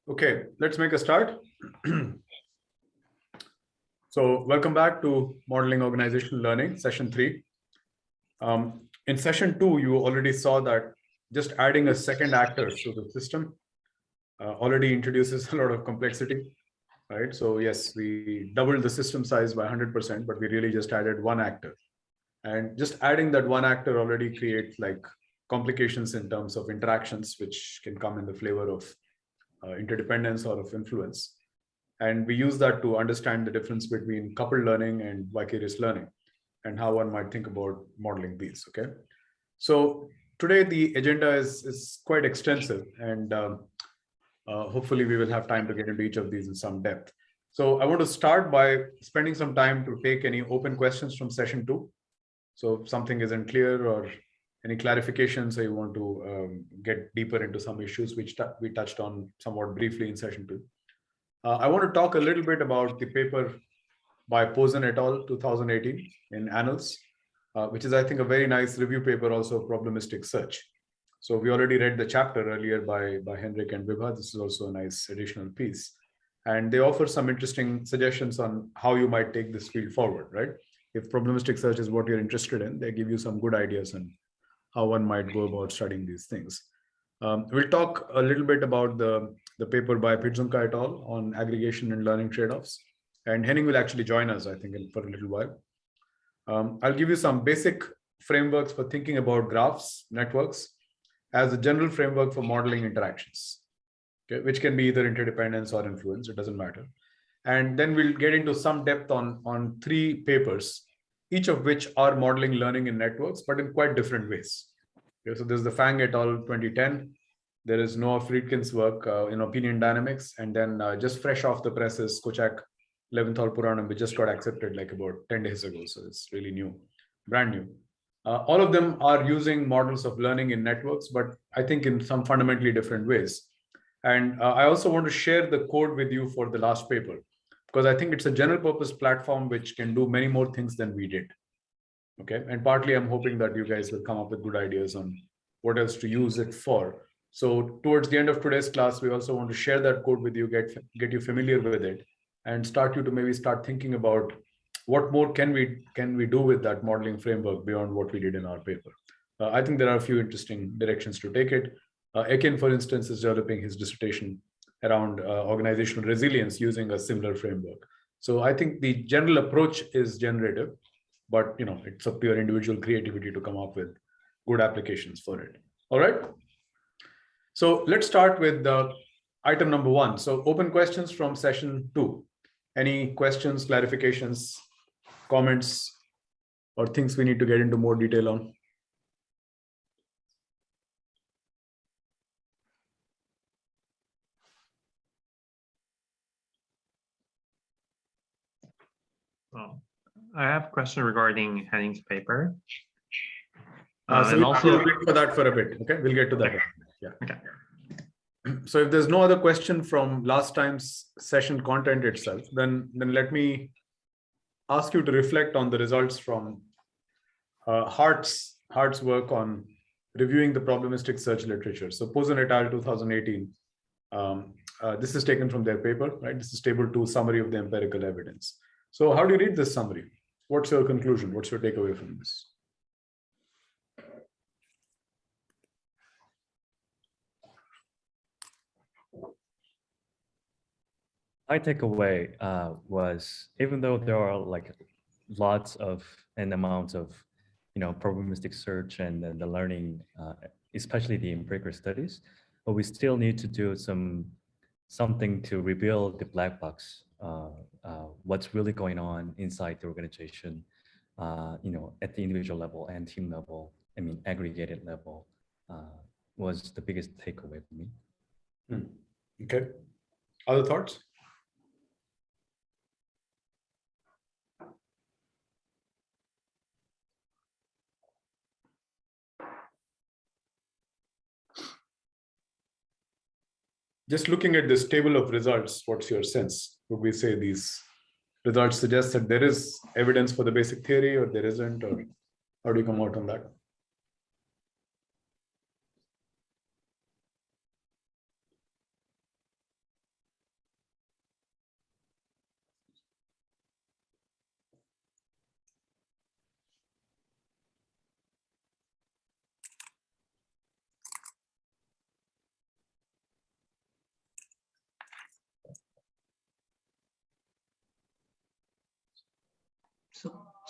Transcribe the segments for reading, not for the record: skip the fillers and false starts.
Okay, let's make a start. So welcome back to Modeling Organizational Learning, session 3. In session 2, you already saw that just adding a second actor to the system already introduces a lot of complexity, right? So yes, we doubled the system size by 100%, but we really just added one actor. And just adding that one actor already creates like complications in terms of interactions, which can come in the flavor of interdependence or of influence. And we use that to understand the difference between coupled learning and vicarious learning and how one might think about modeling these, okay? So today the agenda is quite extensive, and hopefully we will have time to get into each of these in some depth. So I want to start by spending some time to take any open questions from session 2. So if something isn't clear or any clarifications, or you want to get deeper into some issues which we touched on somewhat briefly in session 2. I want to talk a little bit about the paper by Posen et al. 2018 in Annals, which is, I think, a very nice review paper, also probabilistic search. So we already read the chapter earlier by Henrik and Vibha. This is also a nice additional piece. And they offer some interesting suggestions on how you might take this field forward, right? If probabilistic search is what you're interested in, they give you some good ideas on how one might go about studying these things. We'll talk a little bit about the paper by Pidzunka et al. On aggregation and learning trade-offs. And Henning will actually join us, I think, for a little while. I'll give you some basic frameworks for thinking about graphs, networks, as a general framework for modeling interactions, okay, which can be either interdependence or influence, it doesn't matter. And then we'll get into some depth on 3 papers, each of which are modeling learning in networks, but in quite different ways. Okay, so there's the Fang et al. 2010. There is Noah Friedkin's work in opinion dynamics. And then just fresh off the press is Kochak, Leventhal, Puranam, which just got accepted like about 10 days ago. So it's really new, brand new. All of them are using models of learning in networks, but I think in some fundamentally different ways. And I also want to share the code with you for the last paper, because I think it's a general purpose platform which can do many more things than we did. Okay, and partly I'm hoping that you guys will come up with good ideas on what else to use it for. So towards the end of today's class, we also want to share that code with you, get you familiar with it, and start you to maybe start thinking about what more can we do with that modeling framework beyond what we did in our paper. I think there are a few interesting directions to take it. Ekin, for instance, is developing his dissertation around organizational resilience using a similar framework. So I think the general approach is generative, but it's up to your individual creativity to come up with good applications for it. All right. So let's start with item number 1. So open questions from session 2. Any questions, clarifications, comments, or things we need to get into more detail on? Well, I have a question regarding Henning's paper. So we'll wait for that for a bit. Okay, we'll get to that. Yeah. Okay. So if there's no other question from last time's session content itself, then let me ask you to reflect on the results from Hart's work on reviewing the probabilistic search literature. So Posen et al. 2018. This is taken from their paper, right? This is table 2, summary of the empirical evidence. So how do you read this summary? What's your conclusion? What's your takeaway from this? My takeaway was, even though there are like lots of and amounts of probabilistic search and the learning, especially the empirical studies, but we still need to do something to reveal the black box, what's really going on inside the organization, at the individual level and team level, aggregated level, was the biggest takeaway for me. Okay. Other thoughts? Just looking at this table of results, what's your sense? Would we say these results suggest that there is evidence for the basic theory, or there isn't, or how do you come out on that?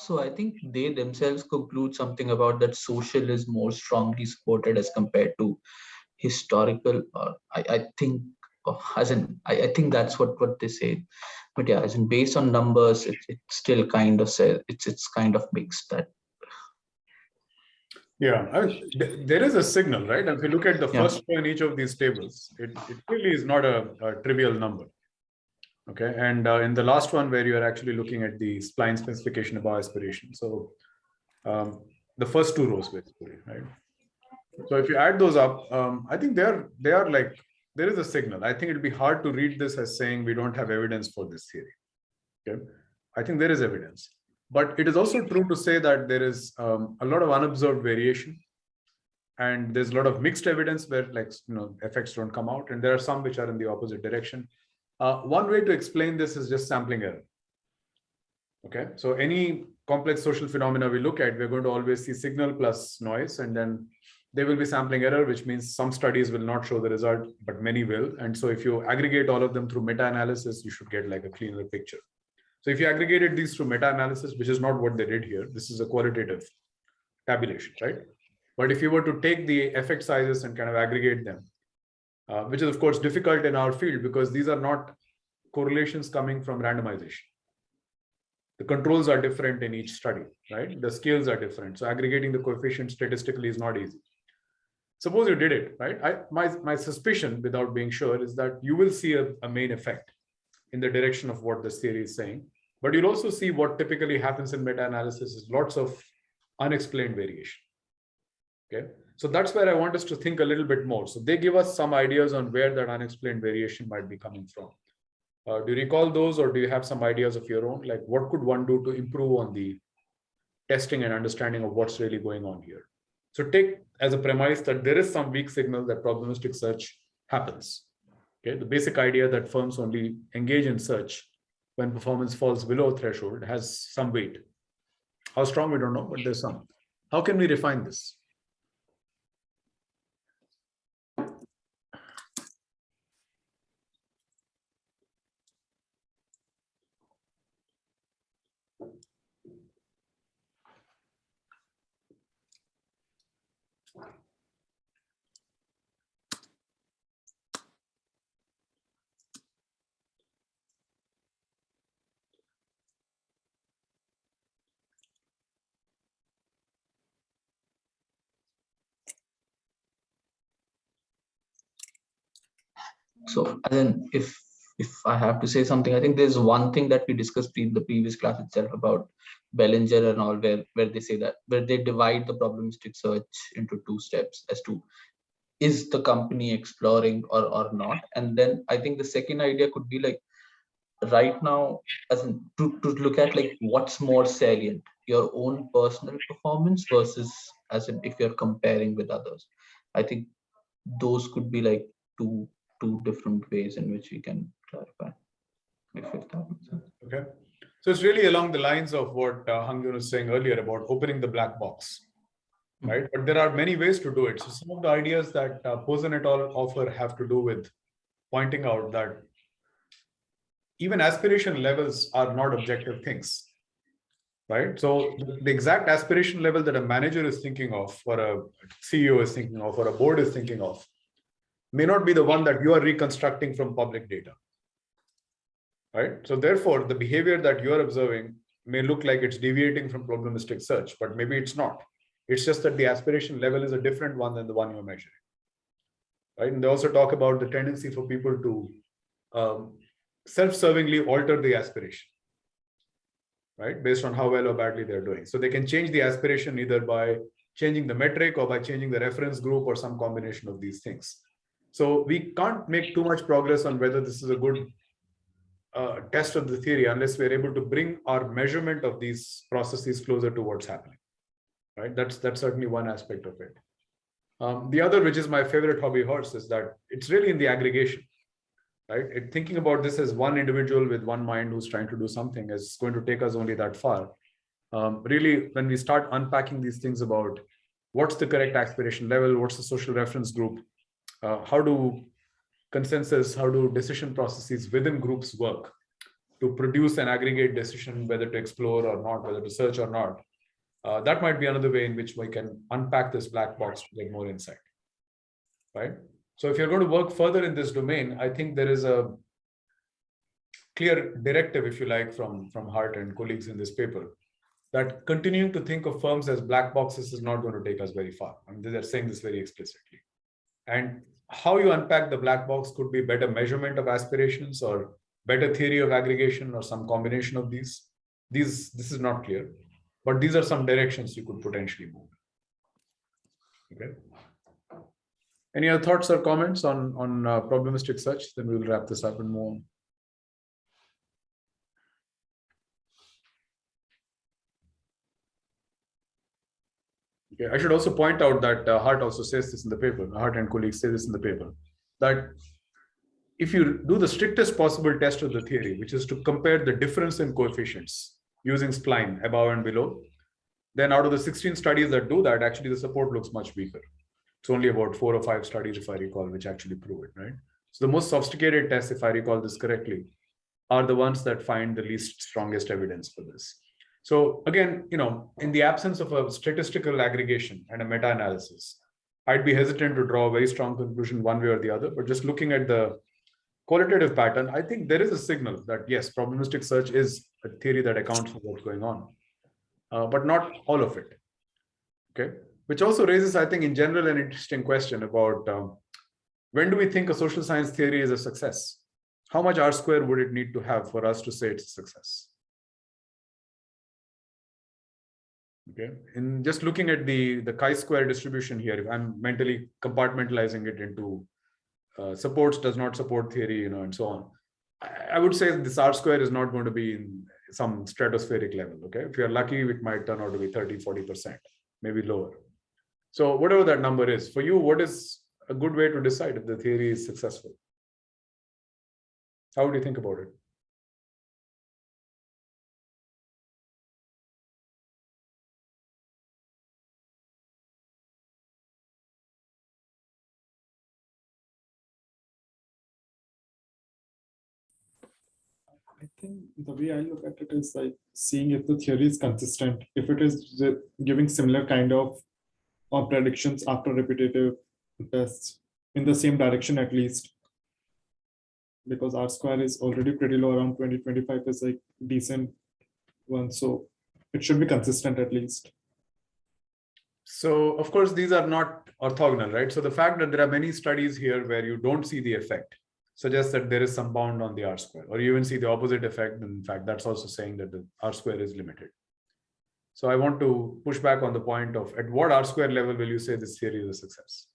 So I think they themselves conclude something about that social is more strongly supported as compared to historical. Or I think, as in, I think that's what they say. But yeah, as in based on numbers, it still kind of says it's kind of mixed. That Yeah, there is a signal, right? If you look at the Yeah. first row in each of these tables, it really is not a trivial number. Okay, and in the last one where you are actually looking at the spline specification above aspiration. So the first two rows basically, right? So if you add those up, I think they are like, there is a signal. I think it'll be hard to read this as saying we don't have evidence for this theory. Okay, I think there is evidence, but it is also true to say that there is a lot of unobserved variation, and there's a lot of mixed evidence where, like, effects don't come out, and there are some which are in the opposite direction. One way to explain this is just sampling error. Okay, so any complex social phenomena we look at, we're going to always see signal plus noise, and then there will be sampling error, which means some studies will not show the result, but many will. And so if you aggregate all of them through meta-analysis, you should get like a cleaner picture. So if you aggregated these through meta-analysis, which is not what they did here, this is a qualitative tabulation, right? But if you were to take the effect sizes and kind of aggregate them, which is of course difficult in our field because these are not correlations coming from randomization. The controls are different in each study, right? The scales are different. So aggregating the coefficients statistically is not easy. Suppose you did it, right? My suspicion, without being sure, is that you will see a main effect in the direction of what this theory is saying. But you'll also see what typically happens in meta-analysis is lots of unexplained variation. Okay, so that's where I want us to think a little bit more. So they give us some ideas on where that unexplained variation might be coming from. Do you recall those, or do you have some ideas of your own? Like, what could one do to improve on the testing and understanding of what's really going on here? So take as a premise that there is some weak signal that probabilistic search happens. Okay, the basic idea that firms only engage in search when performance falls below a threshold has some weight. How strong, we don't know, but there's some. How can we refine this? So, and then if I have to say something, I think there's one thing that we discussed in the previous class itself about Bellinger and all, where they say that where they divide the probabilistic search into two steps as to is the company exploring or not. And then I think the second idea could be like right now, as in to look at like what's more salient, your own personal performance versus as in if you're comparing with others. I think those could be like two different ways in which we can clarify, if that makes sense. Okay, so it's really along the lines of what Hang-Yun was saying earlier about opening the black box, right? But there are many ways to do it. So some of the ideas that Posen et al. Offer have to do with pointing out that even aspiration levels are not objective things, right? So the exact aspiration level that a manager is thinking of, or a CEO is thinking of, or a board is thinking of, may not be the one that you are reconstructing from public data, right? So therefore, the behavior that you are observing may look like it's deviating from probabilistic search, but maybe it's not. It's just that the aspiration level is a different one than the one you're measuring, right? And they also talk about the tendency for people to self-servingly alter the aspiration, right? Based on how well or badly they're doing. So they can change the aspiration either by changing the metric or by changing the reference group or some combination of these things. So we can't make too much progress on whether this is a good test of the theory unless we're able to bring our measurement of these processes closer to what's happening, right? That's certainly one aspect of it. The other, which is my favorite hobby horse, is that it's really in the aggregation, right? Thinking about this as one individual with one mind who's trying to do something is going to take us only that far. Really, when we start unpacking these things about what's the correct aspiration level, what's the social reference group, how do consensus, how do decision processes within groups work? to produce an aggregate decision whether to explore or not, whether to search or not. That might be another way in which we can unpack this black box to get more insight, right? So if you're going to work further in this domain, I think there is a clear directive, if you like, from Hart and colleagues in this paper, that continuing to think of firms as black boxes is not going to take us very far. I mean, they're saying this very explicitly. And how you unpack the black box could be better measurement of aspirations or better theory of aggregation or some combination of these. This is not clear, but these are some directions you could potentially move. Okay. Any other thoughts or comments on probabilistic search? Then we'll wrap this up and move on. Okay. I should also point out that Hart also says this in the paper. Hart and colleagues say this in the paper, that if you do the strictest possible test of the theory, which is to compare the difference in coefficients using spline above and below, then out of the 16 studies that do that, actually the support looks much weaker. It's only about 4 or 5 studies, if I recall, which actually prove it, right? So the most sophisticated tests, if I recall this correctly, are the ones that find the least strongest evidence for this. So again, in the absence of a statistical aggregation and a meta-analysis, I'd be hesitant to draw a very strong conclusion one way or the other, but just looking at the qualitative pattern, I think there is a signal that yes, probabilistic search is a theory that accounts for what's going on, but not all of it, okay? Which also raises, I think, in general, an interesting question about when do we think a social science theory is a success? How much R-square would it need to have for us to say it's a success? Okay, in just looking at the chi-square distribution here, if I'm mentally compartmentalizing it into supports, does not support theory, and so on, I would say this R-square is not going to be in some stratospheric level. Okay, if you're lucky, it might turn out to be 30-40%, maybe lower. So whatever that number is for you, what is a good way to decide if the theory is successful? How would you think about it? I think the way I look at it is like seeing if the theory is consistent, if it is giving similar kind of predictions after repetitive tests in the same direction at least, because R-square is already pretty low, around 20-25 is like decent one, so it should be consistent at least. So of course, these are not orthogonal, right? So the fact that there are many studies here where you don't see the effect suggests that there is some bound on the R-square, or you even see the opposite effect. In fact, that's also saying that the R-square is limited. So I want to push back on the point of at what R-square level will you say this theory is a success?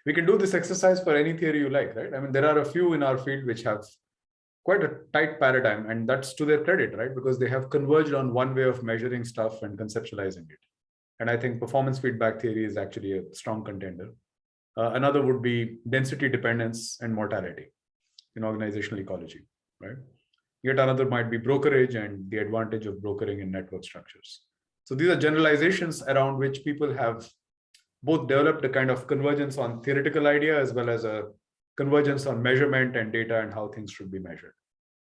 We can do this exercise for any theory you like, right? I mean, there are a few in our field which have quite a tight paradigm, and that's to their credit, right? Because they have converged on one way of measuring stuff and conceptualizing it. And I think performance feedback theory is actually a strong contender. Another would be density dependence and mortality in organizational ecology, right? Yet another might be brokerage and the advantage of brokering in network structures. So these are generalizations around which people have both developed a kind of convergence on theoretical idea as well as a convergence on measurement and data and how things should be measured.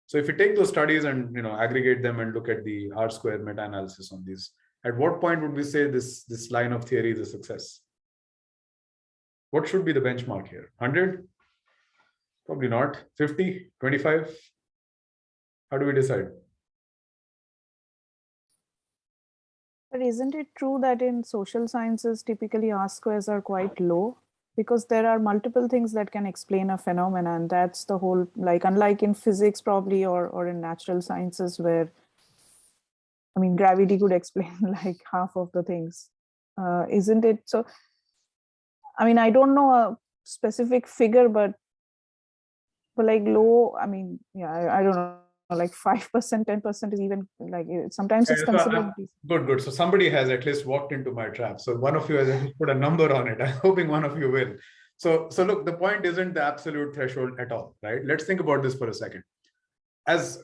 So if you take those studies and aggregate them and look at the R-square meta-analysis on these, at what point would we say this line of theory is a success? What should be the benchmark here? 100? Probably not. 50? 25? How do we decide? But isn't it true that in social sciences, typically R-squares are quite low? Because there are multiple things that can explain a phenomenon. That's the whole, like, unlike in physics probably, or in natural sciences where, I mean, gravity could explain like half of the things. Isn't it? So, I mean, I don't know a specific figure, but like low, I mean, yeah, I don't know. Like 5%, 10% is even like sometimes it's considered. Good. So somebody has at least walked into my trap. So one of you has at least put a number on it. I'm hoping one of you will. So look, the point isn't the absolute threshold at all, right? Let's think about this for a second. As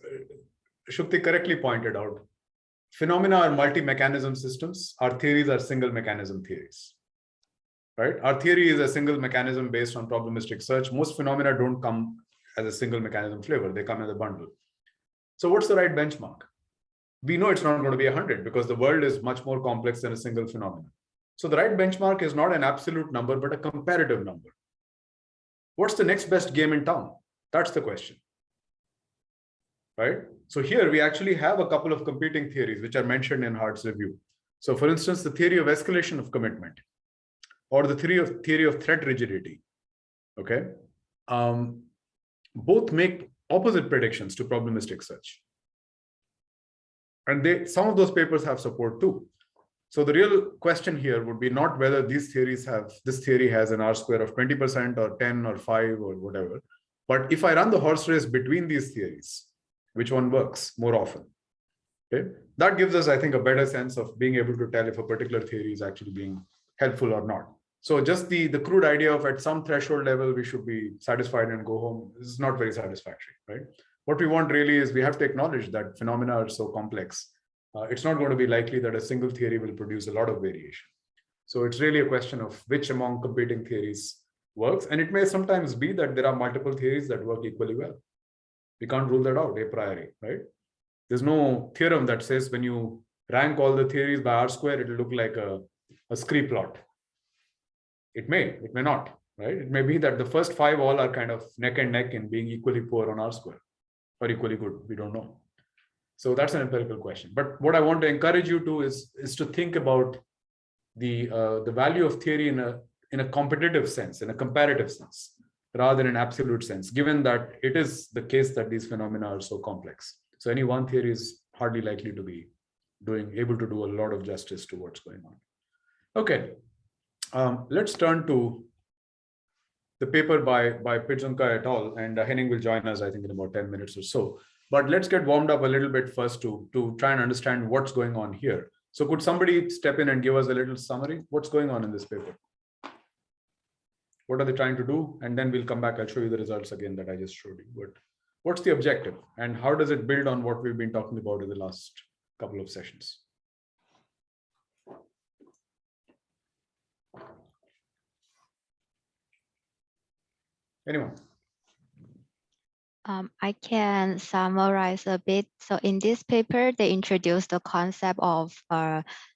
Shukti correctly pointed out, phenomena are multi-mechanism systems. Our theories are single mechanism theories. Right? Our theory is a single mechanism based on probabilistic search. Most phenomena don't come as a single mechanism flavor. They come as a bundle. So what's the right benchmark? We know it's not going to be 100 because the world is much more complex than a single phenomenon. So the right benchmark is not an absolute number, but a comparative number. What's the next best game in town? That's the question. Right? So here we actually have a couple of competing theories which are mentioned in Hart's review. So for instance, the theory of escalation of commitment or the theory of threat rigidity. Okay. Both make opposite predictions to probabilistic search. And some of those papers have support too. So the real question here would be not whether this theory has an R square of 20% or 10 or 5 or whatever, but if I run the horse race between these theories, which one works more often? Okay, that gives us, I think, a better sense of being able to tell if a particular theory is actually being helpful or not. So just the crude idea of at some threshold level, we should be satisfied and go home is not very satisfactory, right? What we want really is we have to acknowledge that phenomena are so complex. It's not going to be likely that a single theory will produce a lot of variation. So it's really a question of which among competing theories works. And it may sometimes be that there are multiple theories that work equally well. We can't rule that out a priori, right? There's no theorem that says when you rank all the theories by R square, it'll look like a scree plot. It may not, right? It may be that the first 5 all are kind of neck and neck in being equally poor on R square or equally good. We don't know. So that's an empirical question. But what I want to encourage you to is to think about the value of theory in a competitive sense, in a comparative sense, rather than an absolute sense, given that it is the case that these phenomena are so complex. So any one theory is hardly likely to be able to do a lot of justice to what's going on. Okay, let's turn to the paper by Pidzunka et al. And Henning will join us, I think, in about 10 minutes or so. But let's get warmed up a little bit first to try and understand what's going on here. So could somebody step in and give us a little summary? What's going on in this paper? What are they trying to do? And then we'll come back. I'll show you the results again that I just showed you. But what's the objective? And how does it build on what we've been talking about in the last couple of sessions? Anyone? I can summarize a bit. So in this paper, they introduced the concept of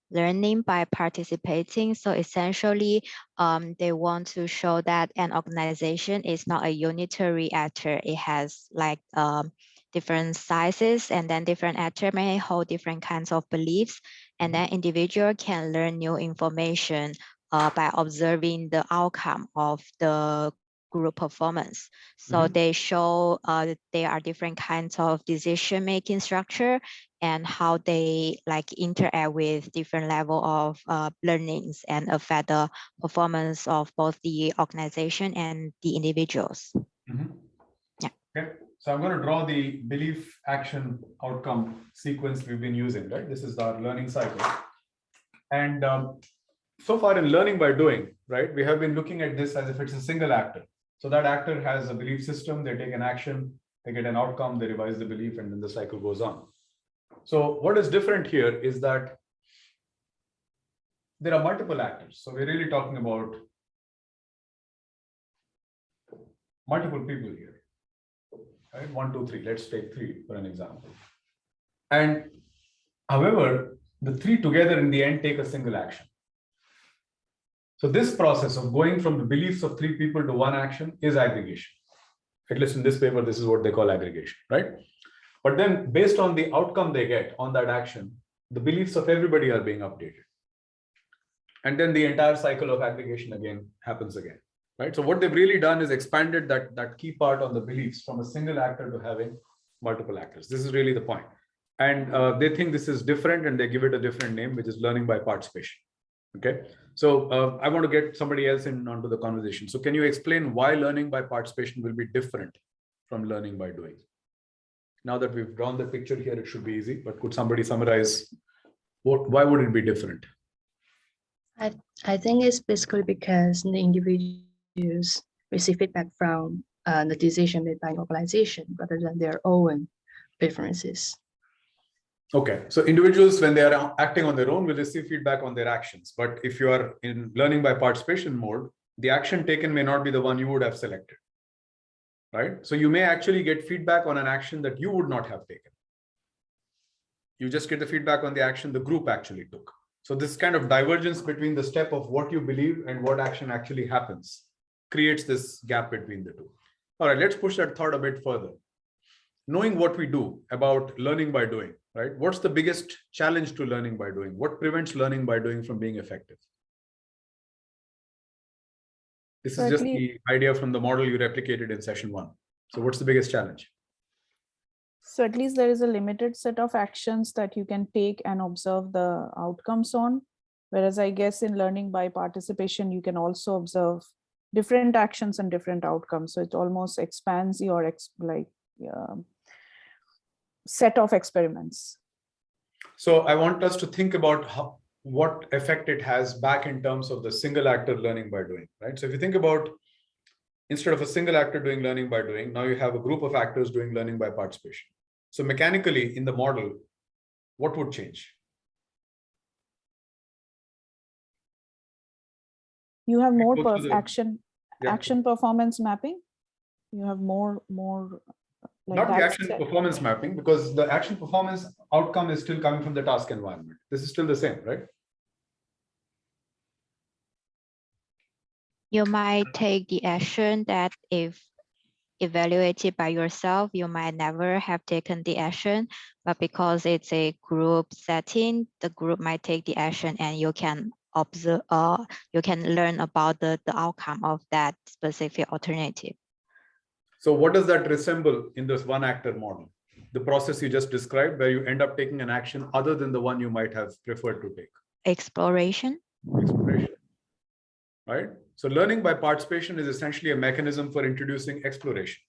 learning by participating. So essentially, they want to show that an organization is not a unitary actor. It has like different sizes, and then different actors may hold different kinds of beliefs, and then individual can learn new information by observing the outcome of the group performance. So they show there are different kinds of decision-making structure and how they like interact with different level of learnings and affect the performance of both the organization and the individuals. Yeah. Okay. So I'm going to draw the belief, action, outcome sequence we've been using, right? This is our learning cycle. And so far in learning by doing, right, we have been looking at this as if it's a single actor. So that actor has a belief system, they take an action, they get an outcome, they revise the belief, and then the cycle goes on. So what is different here is that there are multiple actors. So we're really talking about multiple people here, right? 1, 2, 3. Let's take 3 for an example. And however, the 3 together in the end take a single action. So this process of going from the beliefs of 3 people to 1 action is aggregation. At least in this paper, this is what they call aggregation, right? But then based on the outcome they get on that action, the beliefs of everybody are being updated. And then the entire cycle of aggregation again happens again, right? So what they've really done is expanded that key part on the beliefs from a single actor to having multiple actors. This is really the point. And they think this is different and they give it a different name, which is learning by participation. Okay, so I want to get somebody else in onto the conversation. So can you explain why learning by participation will be different from learning by doing? Now that we've drawn the picture here, it should be easy, but could somebody summarize why would it be different? I think it's basically because the individuals receive feedback from the decision made by an organization rather than their own preferences. Okay, so individuals, when they are acting on their own, will receive feedback on their actions. But if you are in learning by participation mode, the action taken may not be the one you would have selected, right? So you may actually get feedback on an action that you would not have taken. You just get the feedback on the action the group actually took. So this kind of divergence between the step of what you believe and what action actually happens creates this gap between the two. All right, let's push that thought a bit further. Knowing what we do about learning by doing, right? What's the biggest challenge to learning by doing? What prevents learning by doing from being effective? This is just the idea from the model you replicated in session 1. So what's the biggest challenge? So at least there is a limited set of actions that you can take and observe the outcomes on. Whereas I guess in learning by participation, you can also observe different actions and different outcomes. So it almost expands your set of experiments. So I want us to think about what effect it has back in terms of the single actor learning by doing, right? So if you think about, instead of a single actor doing learning by doing, now you have a group of actors doing learning by participation. So mechanically in the model, what would change? You have more Go through the- action performance mapping. You have more like not the that action performance mapping, because the action performance outcome is still coming from the task environment. This is still the same, right? You might take the action that if evaluated by yourself, you might never have taken the action, but because it's a group setting, the group might take the action and you can observe, you can learn about the outcome of that specific alternative. So what does that resemble in this one actor model? The process you just described, where you end up taking an action other than the one you might have preferred to take. Exploration. Exploration, right? So learning by participation is essentially a mechanism for introducing exploration,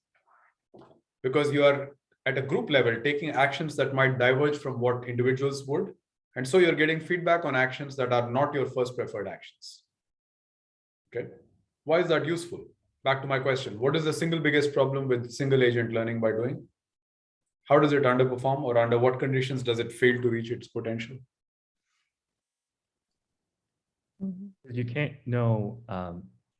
because you are at a group level taking actions that might diverge from what individuals would. And so you're getting feedback on actions that are not your first preferred actions. Okay. Why is that useful? Back to my question. What is the single biggest problem with single agent learning by doing? How does it underperform, or under what conditions does it fail to reach its potential? You can't know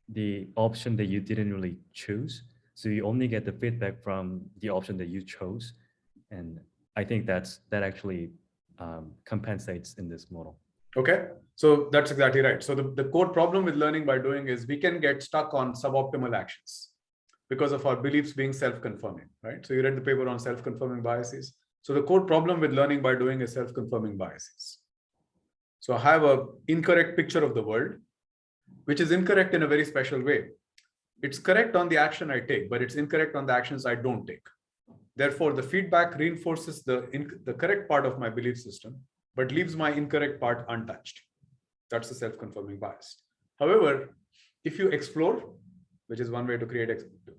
the option that you didn't really choose. So you only get the feedback from the option that you chose. And I think that actually compensates in this model. Okay, so that's exactly right. So the core problem with learning by doing is we can get stuck on suboptimal actions because of our beliefs being self-confirming, right? So you read the paper on self-confirming biases. So the core problem with learning by doing is self-confirming biases. So I have an incorrect picture of the world, which is incorrect in a very special way. It's correct on the action I take, but it's incorrect on the actions I don't take. Therefore, the feedback reinforces the correct part of my belief system, but leaves my incorrect part untouched. That's the self-confirming bias. However, if you explore, which is one way to create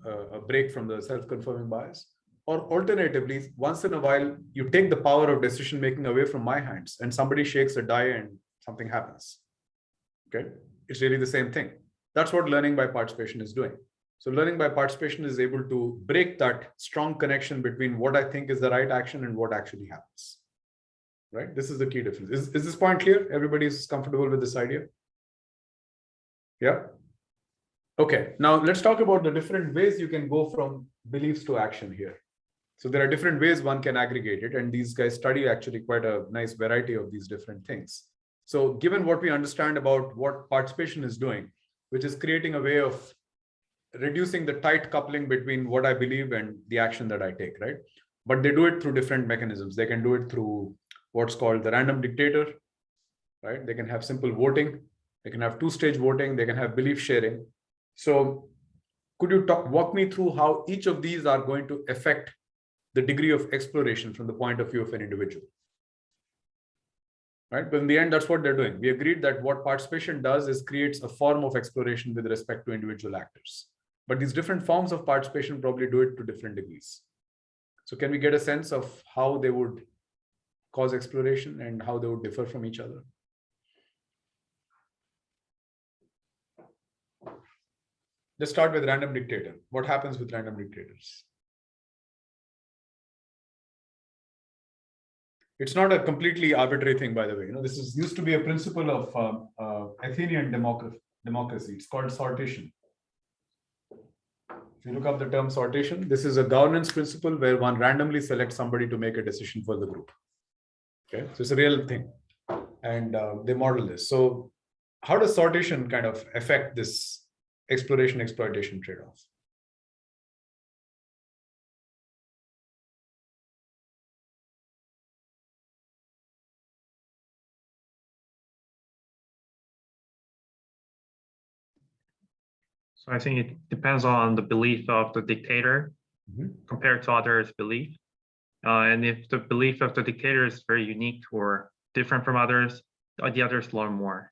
a break from the self-confirming bias, or alternatively, once in a while, you take the power of decision-making away from my hands and somebody shakes a die and something happens. Okay, it's really the same thing. That's what learning by participation is doing. So learning by participation is able to break that strong connection between what I think is the right action and what actually happens. Right? This is the key difference. Is this point clear? Everybody is comfortable with this idea? Yeah. Okay, now let's talk about the different ways you can go from beliefs to action here. So there are different ways one can aggregate it, and these guys study actually quite a nice variety of these different things. So given what we understand about what participation is doing, which is creating a way of reducing the tight coupling between what I believe and the action that I take, right? But they do it through different mechanisms. They can do it through what's called the random dictator, right? They can have simple voting. They can have two-stage voting. They can have belief sharing. So could you walk me through how each of these are going to affect the degree of exploration from the point of view of an individual? Right? But in the end, that's what they're doing. We agreed that what participation does is creates a form of exploration with respect to individual actors. But these different forms of participation probably do it to different degrees. So can we get a sense of how they would cause exploration and how they would differ from each other? Let's start with random dictator. What happens with random dictators? It's not a completely arbitrary thing, by the way. This is used to be a principle of Athenian democracy. It's called sortation. If you look up the term sortation, this is a governance principle where one randomly selects somebody to make a decision for the group. Okay, so it's a real thing, and they model this. So how does sortation kind of affect this exploration exploitation trade-off? So I think it depends on the belief of the dictator compared to others' belief. And if the belief of the dictator is very unique or different from others, the others learn more.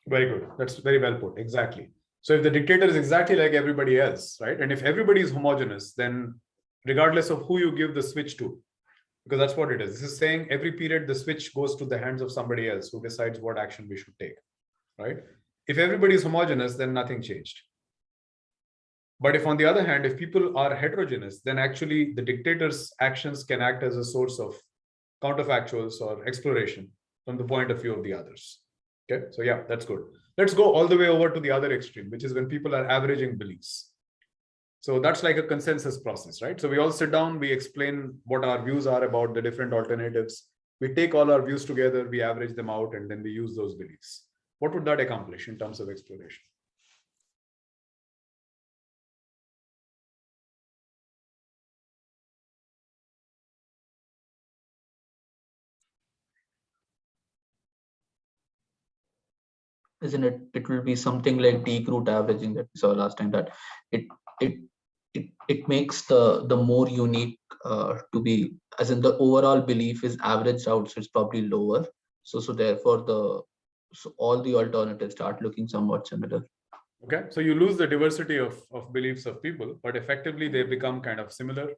Very good. That's very well put. Exactly. So if the dictator is exactly like everybody else, right? And if everybody is homogeneous, then regardless of who you give the switch to, because that's what it is. This is saying every period the switch goes to the hands of somebody else who decides what action we should take, right? If everybody is homogeneous, then nothing changed. But if on the other hand, if people are heterogeneous, then actually the dictator's actions can act as a source of counterfactuals or exploration from the point of view of the others. Okay, so yeah, that's good. Let's go all the way over to the other extreme, which is when people are averaging beliefs. So that's like a consensus process, right? So we all sit down, we explain what our views are about the different alternatives. We take all our views together, we average them out, and then we use those beliefs. What would that accomplish in terms of exploration? Isn't it? It will be something like deep root averaging that we saw last time. That it it it makes the more unique to be, as in the overall belief is averaged out, so it's probably lower. So therefore all the alternatives start looking somewhat similar. Okay, so you lose the diversity of beliefs of people, but effectively they become kind of similar.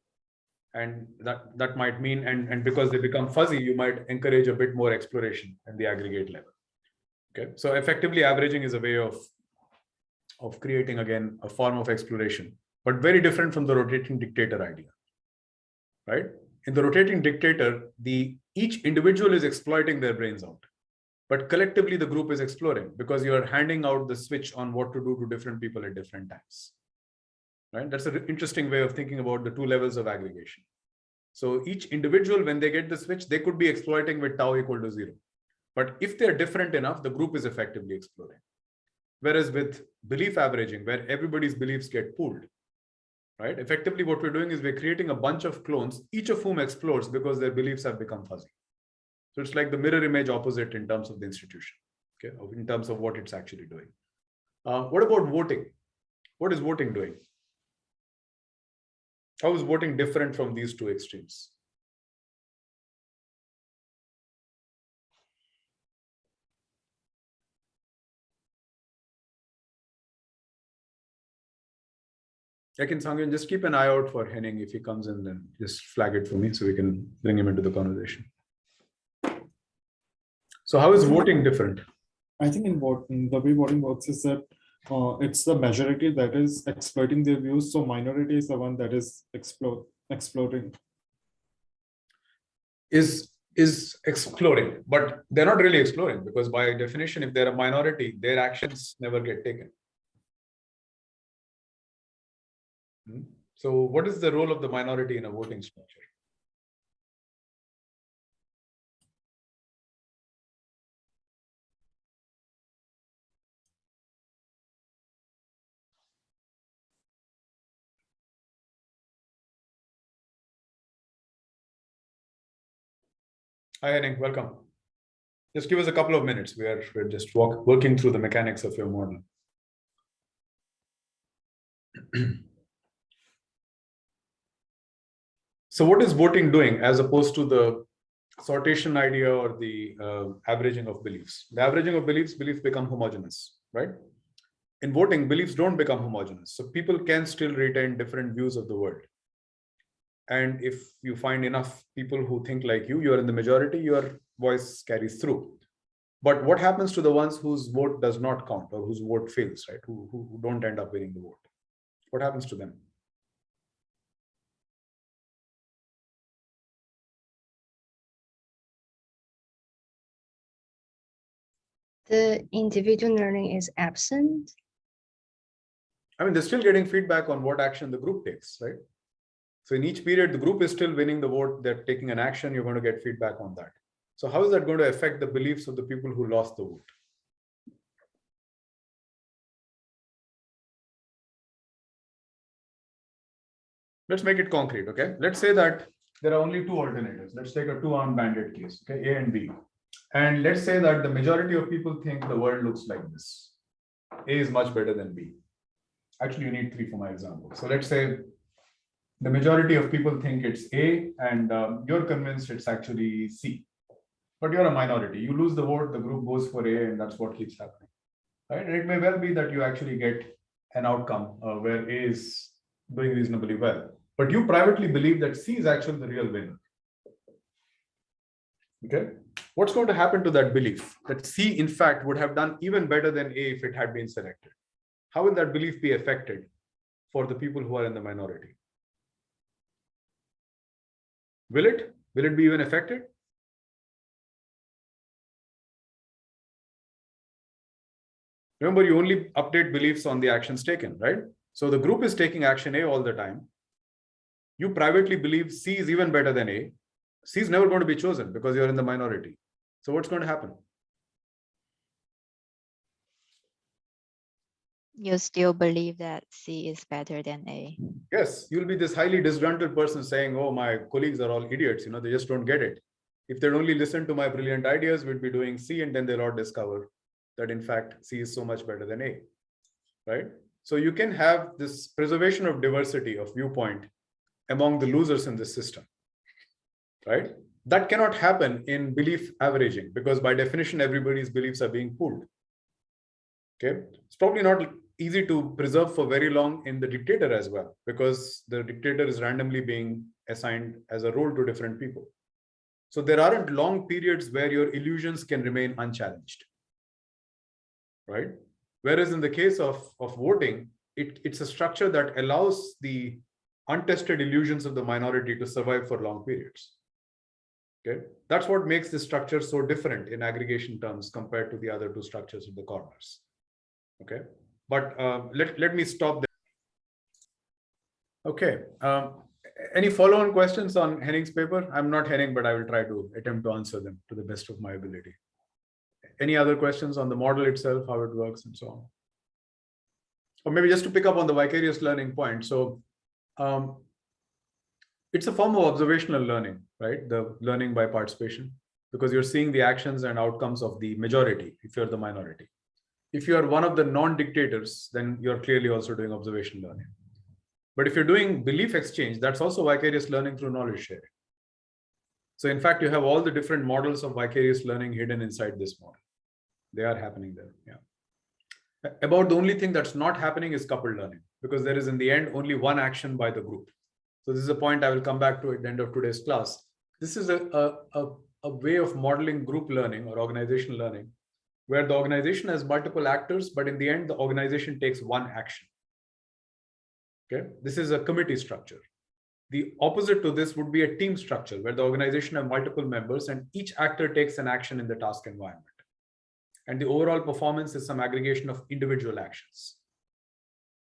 And that might mean, and because they become fuzzy, you might encourage a bit more exploration at the aggregate level. Okay, so effectively averaging is a way of creating, again, a form of exploration, but very different from the rotating dictator idea, right? In the rotating dictator, each individual is exploiting their brains out, but collectively the group is exploring because you are handing out the switch on what to do to different people at different times, right? That's an interesting way of thinking about the two levels of aggregation. So each individual, when they get the switch, they could be exploiting with tau equal to 0. But if they're different enough, the group is effectively exploring. Whereas with belief averaging, where everybody's beliefs get pooled, right? Effectively, what we're doing is we're creating a bunch of clones, each of whom explores because their beliefs have become fuzzy. So it's like the mirror image opposite in terms of the institution, okay, in terms of what it's actually doing. What about voting? What is voting doing? How is voting different from these two extremes? Sangin, just keep an eye out for Henning. If he comes in, then just flag it for me so we can bring him into the conversation. So how is voting different? I think in voting, the way voting works is that it's the majority that is exploiting their views. So minority is the one that is exploring. Is exploring, but they're not really exploring because by definition, if they're a minority, their actions never get taken. So what is the role of the minority in a voting structure? Hi, Henning, welcome. Just give us a couple of minutes. We're just working through the mechanics of your model. So what is voting doing as opposed to the sortation idea or the averaging of beliefs? The averaging of beliefs become homogeneous, right? In voting, beliefs don't become homogeneous. So people can still retain different views of the world. And if you find enough people who think like you are in the majority, your voice carries through. But what happens to the ones whose vote does not count or whose vote fails, right? Who don't end up winning the vote? What happens to them? The individual learning is absent. I mean, they're still getting feedback on what action the group takes, right? So in each period, the group is still winning the vote. They're taking an action. You're going to get feedback on that. So how is that going to affect the beliefs of the people who lost the vote? Let's make it concrete, okay? Let's say that there are only two alternatives. Let's take a two-armed bandit case, okay, A and B. And let's say that the majority of people think the world looks like this. A is much better than B. Actually, you need three for my example. So let's say the majority of people think it's A and you're convinced it's actually C. But you're a minority. You lose the vote, the group goes for A, and that's what keeps happening. Right? And it may well be that you actually get an outcome where A is doing reasonably well. But you privately believe that C is actually the real winner. Okay. What's going to happen to that belief? That C, in fact, would have done even better than A if it had been selected. How will that belief be affected for the people who are in the minority? Will it? Will it be even affected? Remember, you only update beliefs on the actions taken, right? So the group is taking action A all the time. You privately believe C is even better than A. C is never going to be chosen because you're in the minority. So what's going to happen? You still believe that C is better than A. Yes, you'll be this highly disgruntled person saying, oh, my colleagues are all idiots. You know, they just don't get it. If they'd only listened to my brilliant ideas, we'd be doing C, and then they'll all discover that in fact, C is so much better than A, right? So you can have this preservation of diversity of viewpoint among the losers in this system, right? That cannot happen in belief averaging because by definition, everybody's beliefs are being pooled. Okay, it's probably not easy to preserve for very long in the dictator as well because the dictator is randomly being assigned as a role to different people. So there aren't long periods where your illusions can remain unchallenged, right? Whereas in the case of voting, it's a structure that allows the untested illusions of the minority to survive for long periods. Okay, that's what makes this structure so different in aggregation terms compared to the other two structures of the corners. Okay, but let me stop there. Okay, any follow-on questions on Henning's paper? I'm not Henning, but I will try to attempt to answer them to the best of my ability. Any other questions on the model itself, how it works and so on? Or maybe just to pick up on the vicarious learning point. So it's a form of observational learning, right? The learning by participation, because you're seeing the actions and outcomes of the majority if you're the minority. If you are one of the non-dictators, then you're clearly also doing observational learning. But if you're doing belief exchange, that's also vicarious learning through knowledge sharing. So in fact, you have all the different models of vicarious learning hidden inside this model. They are happening there, yeah. About the only thing that's not happening is coupled learning, because there is in the end only one action by the group. So this is a point I will come back to at the end of today's class. This is a way of modeling group learning or organizational learning, where the organization has multiple actors, but in the end, the organization takes one action. Okay, this is a committee structure. The opposite to this would be a team structure, where the organization has multiple members and each actor takes an action in the task environment. And the overall performance is some aggregation of individual actions.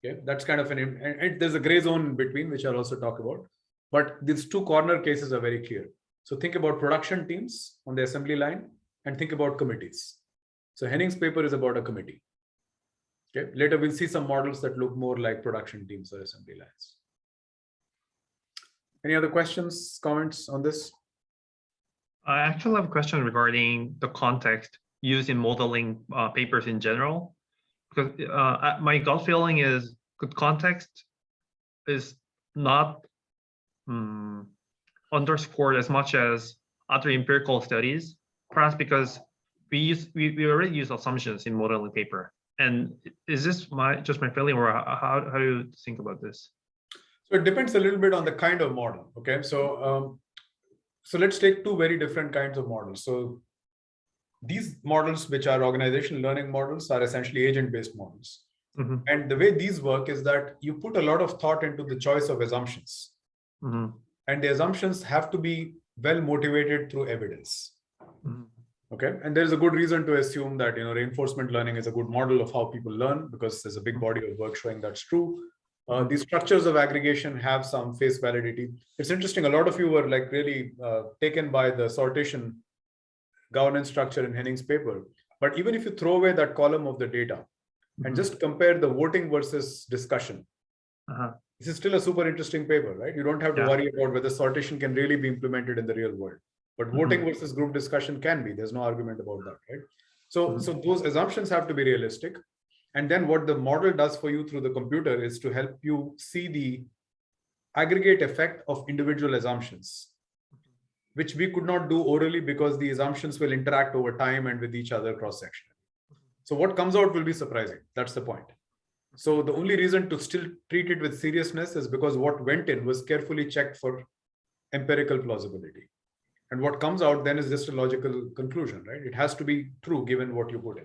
Okay, that's kind of and there's a gray zone in between, which I'll also talk about. But these two corner cases are very clear. So think about production teams on the assembly line and think about committees. So Henning's paper is about a committee. Okay, later we'll see some models that look more like production teams or assembly lines. Any other questions, comments on this? I actually have a question regarding the context used in modeling papers in general, because my gut feeling is good context is not underscored as much as other empirical studies, perhaps because we already use assumptions in modeling paper. And is this just my feeling, or how do you think about this? So it depends a little bit on the kind of model. Okay, so so let's take two very different kinds of models. So these models, which are organizational learning models, are essentially agent-based models. Mm-hmm. And the way these work is that you put a lot of thought into the choice of assumptions. Mm-hmm. And the assumptions have to be well motivated through evidence. Mm-hmm. Okay, and there's a good reason to assume that reinforcement learning is a good model of how people learn, because there's a big body of work showing that's true. These structures of aggregation have some face validity. It's interesting, a lot of you were like really taken by the sortation governance structure in Henning's paper. But even if you throw away that column of the data and just compare the voting versus discussion, this is still a super interesting paper, right? You don't have to worry about whether sortation can really be implemented in the real world. But voting versus group discussion can be. There's no argument about that, right? So those assumptions have to be realistic. And then what the model does for you through the computer is to help you see the aggregate effect of individual assumptions, which we could not do orally because the assumptions will interact over time and with each other cross-sectionally. So what comes out will be surprising. That's the point. So the only reason to still treat it with seriousness is because what went in was carefully checked for empirical plausibility. And what comes out then is just a logical conclusion, right? It has to be true given what you put in.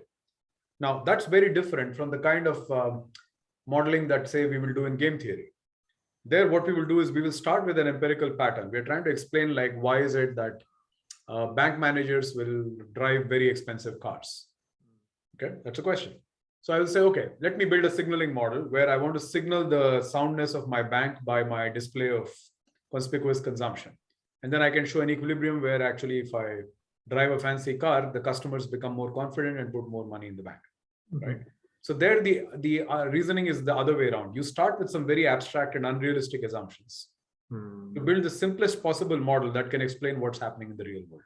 Now, that's very different from the kind of modeling that, say, we will do in game theory. There, what we will do is we will start with an empirical pattern. We're trying to explain, like, why is it that bank managers will drive very expensive cars? Okay, that's a question. So I will say, okay, let me build a signaling model where I want to signal the soundness of my bank by my display of conspicuous consumption. And then I can show an equilibrium where actually if I drive a fancy car, the customers become more confident and put more money in the bank, right? So there the reasoning is the other way around. You start with some very abstract and unrealistic assumptions to build the simplest possible model that can explain what's happening in the real world.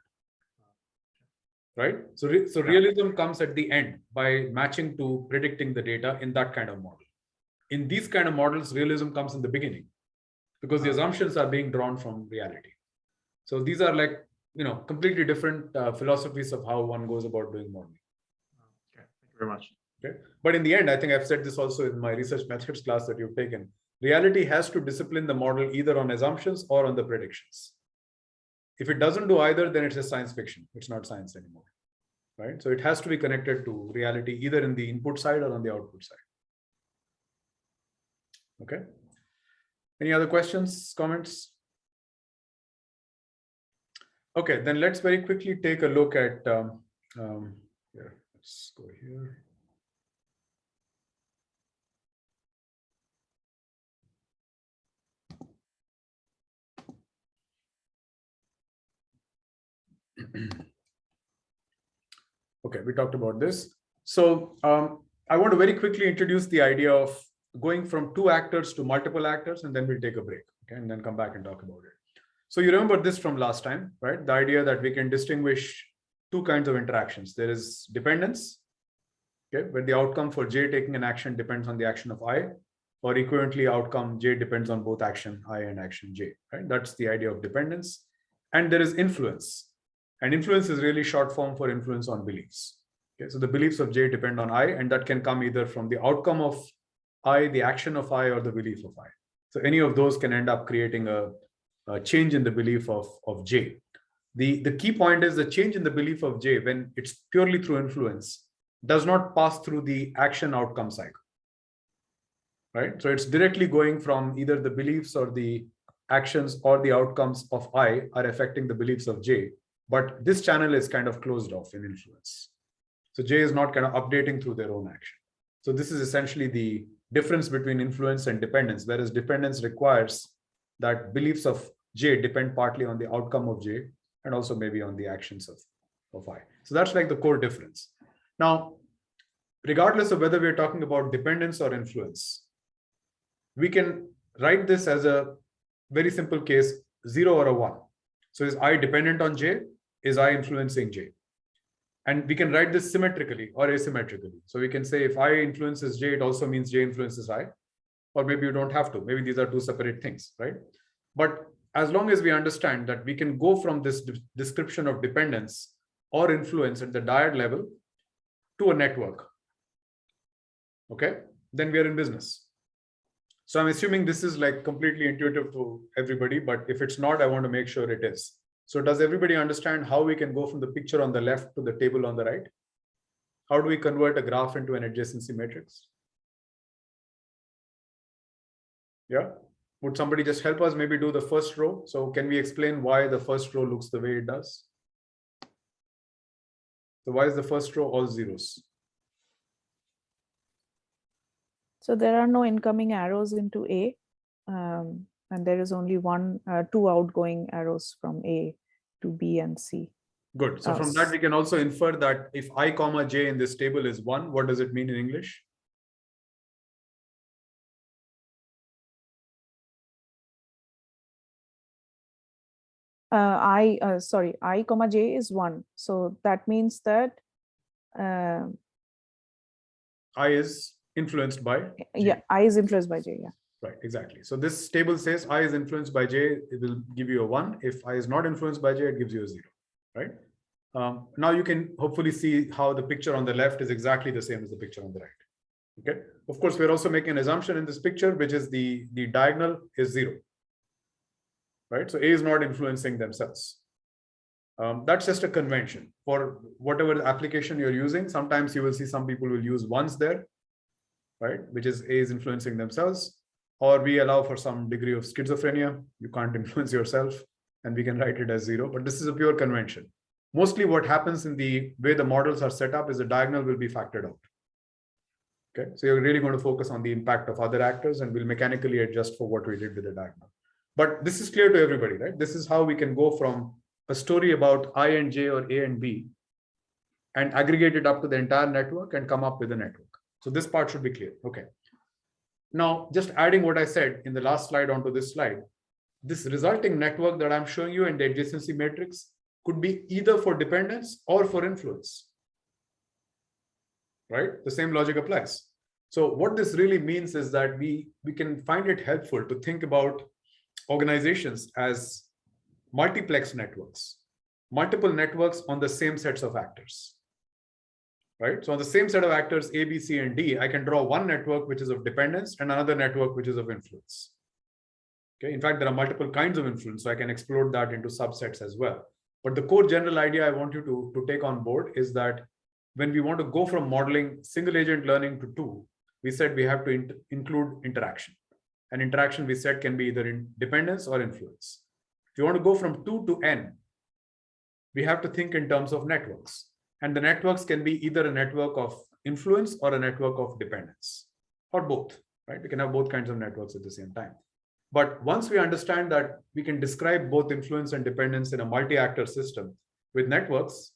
Right? So realism comes at the end by matching to predicting the data in that kind of model. In these kind of models, realism comes in the beginning because the assumptions are being drawn from reality. So these are like, completely different philosophies of how one goes about doing modeling. Okay, thank you very much. Okay. But in the end, I think I've said this also in my research methods class that you've taken. Reality has to discipline the model either on assumptions or on the predictions. If it doesn't do either, then it's just science fiction. It's not science anymore, right? So it has to be connected to reality either in the input side or on the output side. Okay. Any other questions, comments? Okay, then let's very quickly take a look at, here, let's go here. Okay, we talked about this. So I want to very quickly introduce the idea of going from 2 actors to multiple actors, and then we'll take a break, okay, and then come back and talk about it. So you remember this from last time, right? The idea that we can distinguish 2 kinds of interactions. There is dependence, okay, where the outcome for J taking an action depends on the action of I, or equivalently outcome J depends on both action I and action J, right? That's the idea of dependence. And there is influence. And influence is really short form for influence on beliefs. Okay, so the beliefs of J depend on I, and that can come either from the outcome of I, the action of I, or the belief of I. So any of those can end up creating a change in the belief of J. The key point is the change in the belief of J, when it's purely through influence, does not pass through the action outcome cycle, right? So it's directly going from either the beliefs or the actions or the outcomes of I are affecting the beliefs of J, but this channel is kind of closed off in influence. So J is not kind of updating through their own action. So this is essentially the difference between influence and dependence, whereas dependence requires that beliefs of J depend partly on the outcome of J and also maybe on the actions of I. So that's like the core difference. Now, regardless of whether we're talking about dependence or influence, we can write this as a very simple case, 0 or a 1. So is I dependent on J? Is I influencing J? And we can write this symmetrically or asymmetrically. So we can say if I influences J, it also means J influences I. Or maybe you don't have to. Maybe these are 2 separate things, right? But as long as we understand that we can go from this description of dependence or influence at the dyad level to a network, okay, then we are in business. So I'm assuming this is like completely intuitive to everybody, but if it's not, I want to make sure it is. So does everybody understand how we can go from the picture on the left to the table on the right? How do we convert a graph into an adjacency matrix? Yeah. Would somebody just help us maybe do the first row? So can we explain why the first row looks the way it does? So why is the first row all zeros? So there are no incoming arrows into A, and there is only two outgoing arrows from A to B and C. Good. So from that, we can also infer that if I comma j in this table is 1, what does it mean in English? I comma j is 1. So that means that I is influenced by j. Yeah, I is influenced by j. Yeah. Right, exactly. So this table says I is influenced by j, it will give you a 1. If I is not influenced by j, it gives you a 0, right? Now you can hopefully see how the picture on the left is exactly the same as the picture on the right. Okay. Of course, we're also making an assumption in this picture, which is the diagonal is 0. Right. So A is not influencing themselves. That's just a convention for whatever application you're using. Sometimes you will see some people will use ones there, right? Which is A is influencing themselves, or we allow for some degree of schizophrenia. You can't influence yourself, and we can write it as 0. But this is a pure convention. Mostly what happens in the way the models are set up is the diagonal will be factored out. Okay, so you're really going to focus on the impact of other actors, and we'll mechanically adjust for what we did with the diagonal. But this is clear to everybody, right? This is how we can go from a story about I and J or A and B and aggregate it up to the entire network and come up with a network. So this part should be clear. Okay. Now, just adding what I said in the last slide onto this slide, this resulting network that I'm showing you in the adjacency matrix could be either for dependence or for influence. Right? The same logic applies. So what this really means is that we can find it helpful to think about organizations as multiplex networks, multiple networks on the same sets of actors. Right? So on the same set of actors, A, B, C, and D, I can draw one network which is of dependence and another network which is of influence. Okay. In fact, there are multiple kinds of influence, so I can explore that into subsets as well. But the core general idea I want you to take on board is that when we want to go from modeling single agent learning to 2, we said we have to include interaction. And interaction, we said, can be either in dependence or influence. If you want to go from 2 to n, we have to think in terms of networks. And the networks can be either a network of influence or a network of dependence, or both, right? We can have both kinds of networks at the same time. But once we understand that we can describe both influence and dependence in a multi-actor system with networks,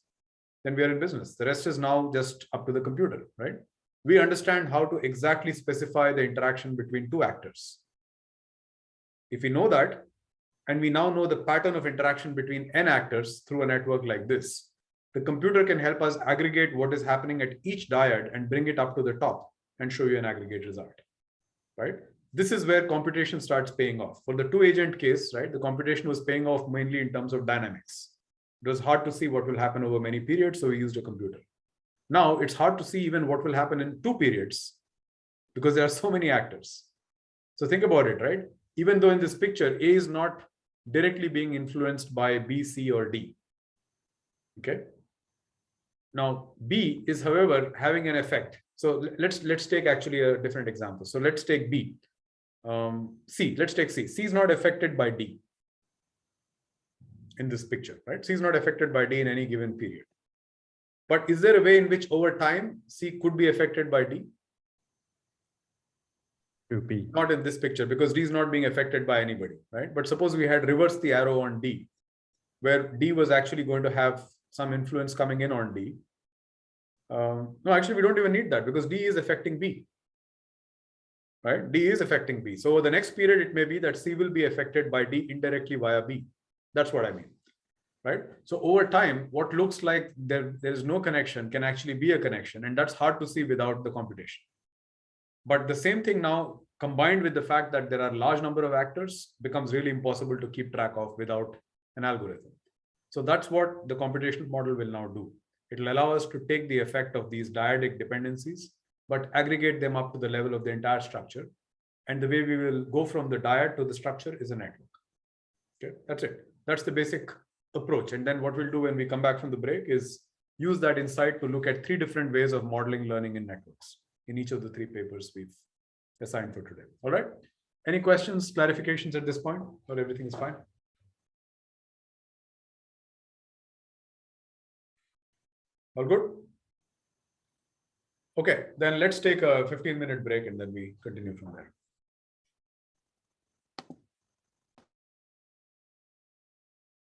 then we are in business. The rest is now just up to the computer, right? We understand how to exactly specify the interaction between two actors. If we know that, and we now know the pattern of interaction between n actors through a network like this, the computer can help us aggregate what is happening at each dyad and bring it up to the top and show you an aggregate result, right? This is where computation starts paying off. For the 2-agent case, right, the computation was paying off mainly in terms of dynamics. It was hard to see what will happen over many periods, so we used a computer. Now it's hard to see even what will happen in 2 periods because there are so many actors. So think about it, right? Even though in this picture, A is not directly being influenced by B, C, or D. Okay. Now B is, however, having an effect. So let's take actually a different example. So let's take B. C, let's take C. C is not affected by D in this picture, right? C is not affected by D in any given period. But is there a way in which over time C could be affected by D? To be. Not in this picture because D is not being affected by anybody, right? But suppose we had reversed the arrow on D, where D was actually going to have some influence coming in on D. No, actually, we don't even need that because D is affecting B. Right? D is affecting B. So the next period, it may be that C will be affected by D indirectly via B. That's what I mean. Right? So over time, what looks like there is no connection can actually be a connection. And that's hard to see without the computation. But the same thing now, combined with the fact that there are a large number of actors, becomes really impossible to keep track of without an algorithm. So that's what the computational model will now do. It will allow us to take the effect of these dyadic dependencies, but aggregate them up to the level of the entire structure. And the way we will go from the dyad to the structure is a network. Okay, that's it. That's the basic approach. And then what we'll do when we come back from the break is use that insight to look at 3 different ways of modeling learning in networks in each of the 3 papers we've assigned for today. All right. Any questions, clarifications at this point, or everything is fine? All good? Okay, then let's take a 15-minute break and then we continue from there.